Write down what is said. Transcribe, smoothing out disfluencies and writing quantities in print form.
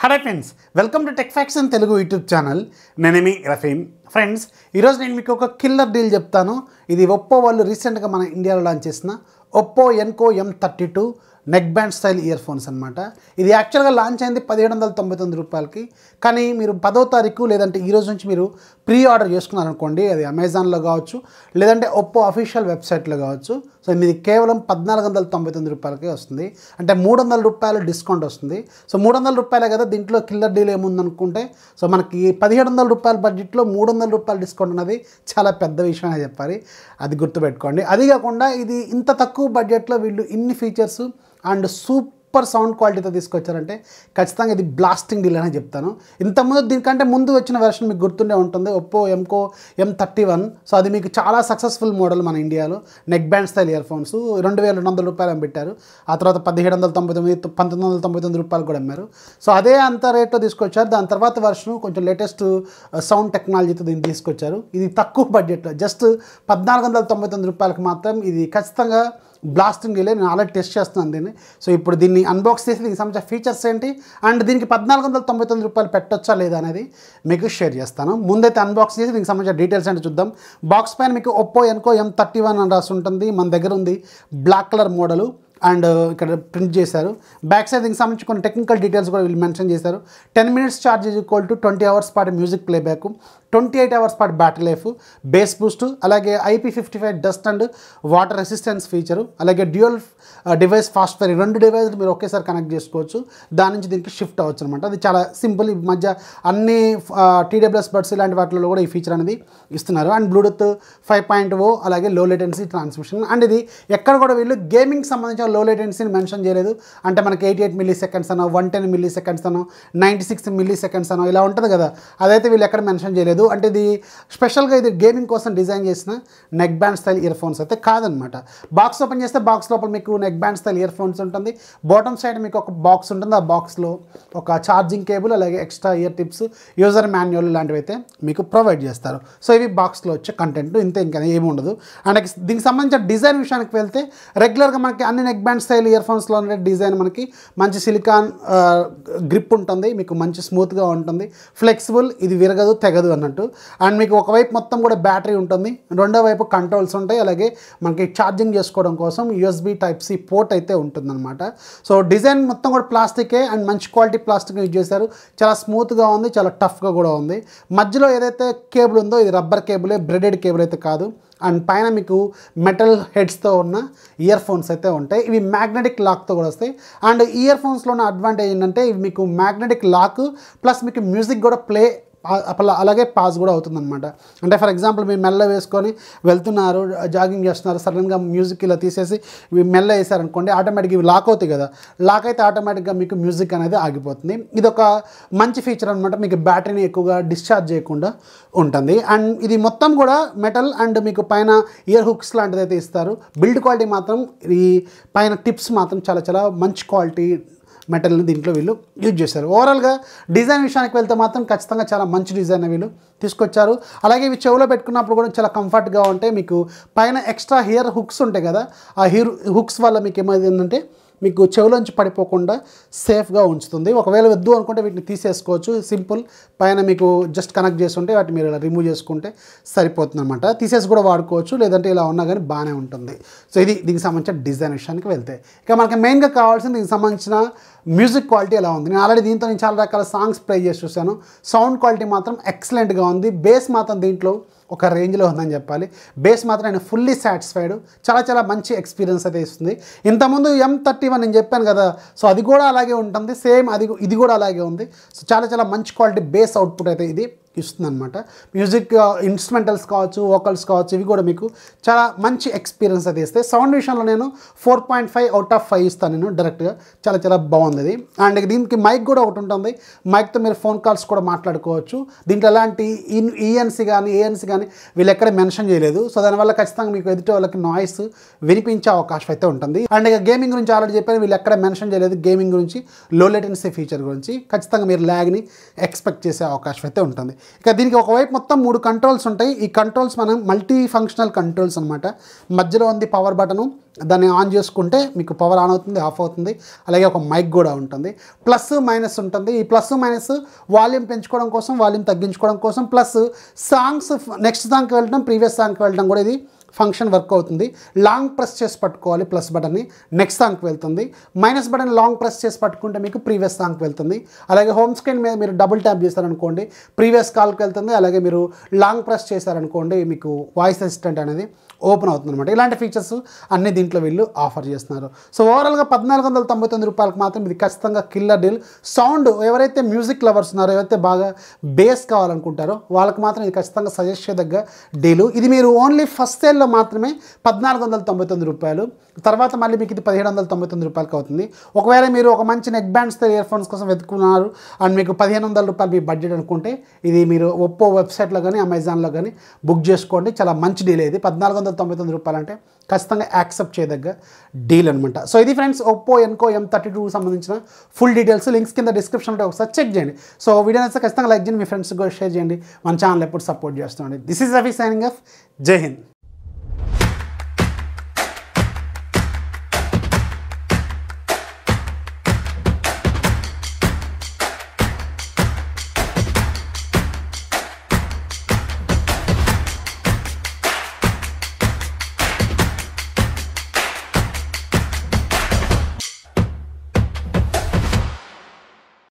Hi friends, welcome to TechFacts in Telugu YouTube channel. Name Friends, ఈరోజు నేను మీకు ఒక కిల్లర్ డీల్ చెప్తాను. ఇది ఒప్పో వాళ్ళు రీసెంట్గా మన ఇండియాలో లాంచ్ చేసిన OPPO ENCO M32 neck band style ear phones అనమాట. ఇది యాక్చువల్గా లాంచ్ అయింది 1799 రూపాయలకి. కానీ మీరు 10వ తారీఖు లేదంటే ఈ రోజు నుంచి మీరు ప్రీ ఆర్డర్ చేసుకున్నారనుకోండి, అది అమెజాన్లో కావచ్చు లేదంటే ఒప్పో అఫీషియల్ వెబ్సైట్లో కావచ్చు. సో ఇది కేవలం 1499 రూపాయలకే వస్తుంది. అంటే 300 రూపాయలు డిస్కౌంట్ వస్తుంది. సో 300 రూపాయలే కదా, దీంట్లో కిల్లర్ డీల్ ఏముందనుకుంటే సో మనకి 1700 రూపాయల బడ్జెట్లో 300 రూపాయలు డిస్కౌంట్ అనేది చాలా పెద్ద విషయం అని చెప్పాలి. అది గుర్తుపెట్టుకోండి. అది కాకుండా ఇది ఇంత తక్కువ బడ్జెట్లో వీళ్ళు ఇన్ని ఫీచర్స్ అండ్ సూపర్ సౌండ్ క్వాలిటీతో తీసుకొచ్చారంటే ఖచ్చితంగా ఇది బ్లాస్టింగ్ డీల్ అని చెప్తాను. ఇంతకుముందు దీనికంటే ముందు వచ్చిన వెర్షన్ మీకు గుర్తుండే ఉంటుంది, OPPO ENCO M31. సో అది మీకు చాలా సక్సెస్ఫుల్ మోడల్ మన ఇండియాలో. Neck band style ear phones 2200 రూపాయలు పెట్టారు. ఆ తర్వాత 1799 1999 రూపాయలు కూడా అమ్మారు. సో అదే అంత రేట్లో తీసుకొచ్చారు. దాని తర్వాత వెర్షన్ కొంచెం లేటెస్ట్ సౌండ్ టెక్నాలజీతో దీన్ని తీసుకొచ్చారు. ఇది తక్కువ బడ్జెట్లో జస్ట్ 1499 రూపాయలకు మాత్రం ఇది ఖచ్చితంగా బ్లాస్టింగ్ డీలే. నేను ఆల్రెడీ టెస్ట్ చేస్తున్నాను దీన్ని. సో ఇప్పుడు దీన్ని అన్బాక్స్ చేసి దీనికి సంబంధించిన ఫీచర్స్ ఏంటి అండ్ దీనికి 1499 రూపాయలు పెట్టొచ్చా లేదా అనేది మీకు షేర్ చేస్తాను. ముందైతే అన్బాక్స్ చేసి దీనికి సంబంధించిన డీటెయిల్స్ అంటే చూద్దాం. బాక్స్ పైన మీకు OPPO ENCO M31 అని రాసి ఉంటుంది. మన దగ్గర ఉంది బ్లాక్ కలర్ మోడలు అండ్ ఇక్కడ ప్రింట్ చేశారు. బ్యాక్ సైడ్ దీనికి సంబంధించి కొన్ని టెక్నికల్ డీటెయిల్స్ కూడా వీళ్ళు మెన్షన్ చేశారు. 10 minutes charge is equal to 20 hours పాటు మ్యూజిక్ ప్లేబ్యాక్, 28 hours పాటు బ్యాటరీ లైఫ్, బేస్ బూస్ట్, అలాగే IP55 dust and water resistance feature, అలాగే డ్యూయల్ డివైస్ ఫాస్ట్ ఫైర్. 2 డివైస్లు మీరు ఒకేసారి కనెక్ట్ చేసుకోవచ్చు. దాని నుంచి దీనికి షిఫ్ట్ అవ్వచ్చు అనమాట. అది చాలా సింపుల్. ఈ మధ్య అన్ని TWS బడ్స్ ఇలాంటి వాటిలో కూడా ఈ ఫీచర్ అనేది ఇస్తున్నారు. అండ్ బ్లూటూత్ 5.0 అలాగే లో లేటెన్సీ ట్రాన్స్మిషన్. అండ్ ఇది ఎక్కడ కూడా వీళ్ళు గేమింగ్ సంబంధించిన లో లేటెన్సీని మెన్షన్ చేయలేదు. అంటే మనకి 88 milliseconds అనో 110 milliseconds అనో 96 milliseconds అనో ఇలా ఉంటుంది కదా, అదైతే వీళ్ళు ఎక్కడ మెన్షన్ చేయలేదు. అంటే ఇది స్పెషల్గా ఇది గేమింగ్ కోసం డిజైన్ చేసిన neck band style ear phones అయితే కాదనమాట. బాక్స్ ఓపెన్ చేస్తే బాక్స్ లోపల మీకు neck band style ear phones ఉంటుంది. బాటమ్ సైడ్ మీకు ఒక బాక్స్ ఉంటుంది. ఆ బాక్స్లో ఒక ఛార్జింగ్ కేబుల్ అలాగే extra year tips, user manual లాంటివి అయితే మీకు ప్రొవైడ్ చేస్తారు. సో ఇవి బాక్స్లో వచ్చే కంటెంట్, ఇంతే, ఇంకా ఏమి ఉండదు. అండ్ దీనికి సంబంధించిన డిజైన్ విషయానికి వెళ్తే రెగ్యులర్గా మనకి అన్ని నెక్ బ్యాండ్ స్టైల్ ఇయర్ ఫోన్స్లో ఉండే డిజైన్ మనకి మంచి సిలికాన్ గ్రిప్ ఉంటుంది, మీకు మంచి స్మూత్గా ఉంటుంది, ఫ్లెక్సిబుల్, ఇది విరగదు తెగదు అన్నట్టు. అండ్ మీకు ఒకవైపు మొత్తం కూడా బ్యాటరీ ఉంటుంది, రెండో వైపు కంట్రోల్స్ ఉంటాయి, అలాగే మనకి ఛార్జింగ్ చేసుకోవడం కోసం USB Type-C పోర్ట్ అయితే ఉంటుందన్నమాట. సో డిజైన్ మొత్తం కూడా ప్లాస్టికే అండ్ మంచి క్వాలిటీ ప్లాస్టిక్ యూజ్ చేశారు. చాలా స్మూత్గా ఉంది, చాలా టఫ్గా కూడా ఉంది. మధ్యలో ఏదైతే కేబుల్ ఉందో ఇది రబ్బర్ కేబులే, బ్రెడెడ్ కేబుల్ అయితే కాదు. అండ్ పైన మీకు మెటల్ హెడ్స్తో ఉన్న ఇయర్ ఫోన్స్ అయితే ఉంటాయి. ఇవి మ్యాగ్నెటిక్ లాక్తో కూడా వస్తాయి. అండ్ ఇయర్ ఫోన్స్లో ఉన్న అడ్వాంటేజ్ ఏంటంటే ఇవి మీకు మ్యాగ్నెటిక్ లాక్ ప్లస్ మీకు మ్యూజిక్ కూడా ప్లే అలాగే పాజ్ కూడా అవుతుందన్నమాట. అంటే ఫర్ ఎగ్జాంపుల్ మీరు మెల్ల వేసుకొని వెళ్తున్నారు, జాగింగ్ చేస్తున్నారు, సడన్గా మ్యూజిక్ ఇలా తీసేసి మెల్ల వేసారనుకోండి, ఆటోమేటిక్గా ఇవి లాక్ అవుతాయి కదా, లాక్ అయితే ఆటోమేటిక్గా మీకు మ్యూజిక్ అనేది ఆగిపోతుంది. ఇది ఒక మంచి ఫీచర్ అనమాట. మీకు బ్యాటరీని ఎక్కువగా డిశ్చార్జ్ చేయకుండా ఉంటుంది. అండ్ ఇది మొత్తం కూడా మెటల్ అండ్ మీకు పైన ఇయర్ హుక్స్ లాంటిది అయితే ఇస్తారు. బిల్డ్ క్వాలిటీ మాత్రం ఈ పైన టిప్స్ మాత్రం చాలా చాలా మంచి క్వాలిటీ మెటల్ని దీంట్లో వీళ్ళు యూజ్ చేశారు. ఓవరాల్గా డిజైన్ విషయానికి వెళ్తే మాత్రం ఖచ్చితంగా చాలా మంచి డిజైన్ వీళ్ళు తీసుకొచ్చారు. అలాగే ఇవి చెవులో పెట్టుకున్నప్పుడు కూడా చాలా కంఫర్ట్గా ఉంటాయి. మీకు పైన ఎక్స్ట్రా హియర్ హుక్స్ ఉంటాయి కదా, ఆ హుక్స్ వల్ల మీకు ఏమైందంటే మీకు చెవులోంచి పడిపోకుండా సేఫ్గా ఉంచుతుంది. ఒకవేళ వద్దు అనుకుంటే వీటిని తీసేసుకోవచ్చు. సింపుల్, పైన మీకు జస్ట్ కనెక్ట్ చేస్తుంటే వాటిని మీరు ఇలా రిమూవ్ చేసుకుంటే సరిపోతుంది అనమాట. తీసేసి కూడా వాడుకోవచ్చు, లేదంటే ఇలా ఉన్నా కానీ బాగానే ఉంటుంది. సో ఇది దీనికి సంబంధించిన డిజైన్ విషయానికి వెళ్తే ఇక మనకి మెయిన్గా కావాల్సింది దీనికి సంబంధించిన మ్యూజిక్ క్వాలిటీ ఎలా ఉంది. నేను ఆల్రెడీ దీంతో నేను చాలా రకాల సాంగ్స్ ప్లే చేసి చూశాను. సౌండ్ క్వాలిటీ మాత్రం ఎక్సలెంట్గా ఉంది. బేస్ మాత్రం దీంట్లో ఒక రేంజ్లో ఉందని చెప్పాలి. బేస్ మాత్రం నేను ఫుల్లీ సాటిస్ఫైడ్. చాలా చాలా మంచి ఎక్స్పీరియన్స్ అయితే ఇస్తుంది. ఇంతకుముందు M31 నేను చెప్పాను కదా, సో అది కూడా అలాగే ఉంటుంది, సేమ్ ఇది కూడా అలాగే ఉంది. సో చాలా చాలా మంచి క్వాలిటీ బేస్ అవుట్పుట్ అయితే ఇది ఇస్తుంది అనమాట. మ్యూజిక్ ఇన్స్ట్రుమెంటల్స్ కావచ్చు, వోకల్స్ కావచ్చు, ఇవి కూడా మీకు చాలా మంచి ఎక్స్పీరియన్స్ అయితే ఇస్తాయి. సౌండ్ విషయంలో నేను 4.5 out of 5 ఇస్తాను నేను డైరెక్ట్గా. చాలా చాలా బాగుంది ఇది. అండ్ దీనికి మైక్ కూడా ఒకటి ఉంటుంది. మైక్తో మీరు ఫోన్ కాల్స్ కూడా మాట్లాడుకోవచ్చు. దీంట్లో ఎలాంటి ANC కానీ ANC కానీ వీళ్ళు ఎక్కడ మెన్షన్ చేయలేదు. సో దానివల్ల ఖచ్చితంగా మీకు ఎదుటి వాళ్ళకి నాయిస్ వినిపించే అవకాశం అయితే ఉంటుంది. అండ్ ఇక గేమింగ్ గురించి ఆల్రెడీ చెప్పాను, వీళ్ళు ఎక్కడ మెన్షన్ చేయలేదు గేమింగ్ గురించి, లో లేటెన్సీ ఫీచర్ గురించి. ఖచ్చితంగా మీరు ల్యాగ్ని ఎక్స్పెక్ట్ చేసే అవకాశం అయితే ఉంటుంది. ఇక దీనికి ఒకవైపు మొత్తం 3 కంట్రోల్స్ ఉంటాయి. ఈ కంట్రోల్స్ మనం మల్టీ ఫంక్షనల్ కంట్రోల్స్ అనమాట. మధ్యలో ఉంది పవర్ బటను, దాన్ని ఆన్ చేసుకుంటే మీకు పవర్ ఆన్ అవుతుంది, ఆఫ్ అవుతుంది. అలాగే ఒక మైక్ కూడా ఉంటుంది. ప్లస్ మైనస్ ఉంటుంది. ఈ ప్లస్ మైనస్ వాల్యూమ్ పెంచుకోవడం కోసం, వాల్యూమ్ తగ్గించుకోవడం కోసం, ప్లస్ సాంగ్స్ నెక్స్ట్ సాంగ్కి వెళ్ళడం, ప్రీవియస్ సాంగ్కి వెళ్ళడం కూడా ఇది ఫంక్షన్ వర్క్ అవుతుంది. లాంగ్ ప్రెస్ చేసి పట్టుకోవాలి ప్లస్ బటన్ని, నెక్స్ట్ సాంగ్కి వెళ్తుంది. మైనస్ బటన్ లాంగ్ ప్రెస్ చేసి పట్టుకుంటే మీకు ప్రీవియస్ సాంగ్కి వెళ్తుంది. అలాగే హోమ్ స్క్రీన్ మీద మీరు డబుల్ ట్యాప్ చేశారనుకోండి ప్రీవియస్ కాల్కి వెళ్తుంది. అలాగే మీరు లాంగ్ ప్రెస్ చేశారనుకోండి మీకు వాయిస్ అసిస్టెంట్ అనేది ఓపెన్ అవుతుంది అనమాట. ఇలాంటి ఫీచర్స్ అన్ని దీంట్లో వీళ్ళు ఆఫర్ చేస్తున్నారు. సో ఓవరాల్గా 1499 రూపాయలకు మాత్రం ఇది ఖచ్చితంగా కిల్లర్ డీల్. సౌండ్ ఎవరైతే మ్యూజిక్ లవర్స్ ఉన్నారో, ఎవరైతే బాగా బేస్ కావాలనుకుంటారో వాళ్ళకి మాత్రం ఇది ఖచ్చితంగా సజెస్ట్ చేయదగ్గ డీలు. ఇది మీరు ఓన్లీ ఫస్ట్ సేల్లో మాత్రమే 1499 రూపాయలు, తర్వాత మళ్ళీ మీకు ఇది 1799 రూపాయలకి అవుతుంది. ఒకవేళ మీరు ఒక మంచి నెక్ బ్యాండ్స్తో ఇయర్ ఫోన్స్ కోసం వెతుకున్నారు అండ్ మీకు 1500 రూపాయలు మీ బడ్జెట్ అనుకుంటే ఇది మీరు ఒప్పో వెబ్సైట్లో కానీ అమెజాన్లో కానీ బుక్ చేసుకోండి. చాలా మంచి డీల్ ఇది. 1499 రూపాయలు అంటే ఖచ్చితంగా యాక్సెప్ట్ చేయదగ్గ డీల్ అనమాట. సో ఇది ఫ్రెండ్స్ ఒప్పో ఎన్కో M32 సంబంధించిన ఫుల్ డీటెయిల్స్. లింక్స్ కింద డిస్క్రిప్షన్లో ఒకసారి చెక్ చేయండి. సో వీడియో నచ్చితే ఖచ్చితంగా లైక్ చేయండి, మీ ఫ్రెండ్స్కి కూడా షేర్ చేయండి. మన ఛానల్ ఎప్పుడు సపోర్ట్ చేస్తామండి. This is Rafi signing off. జై హింద్.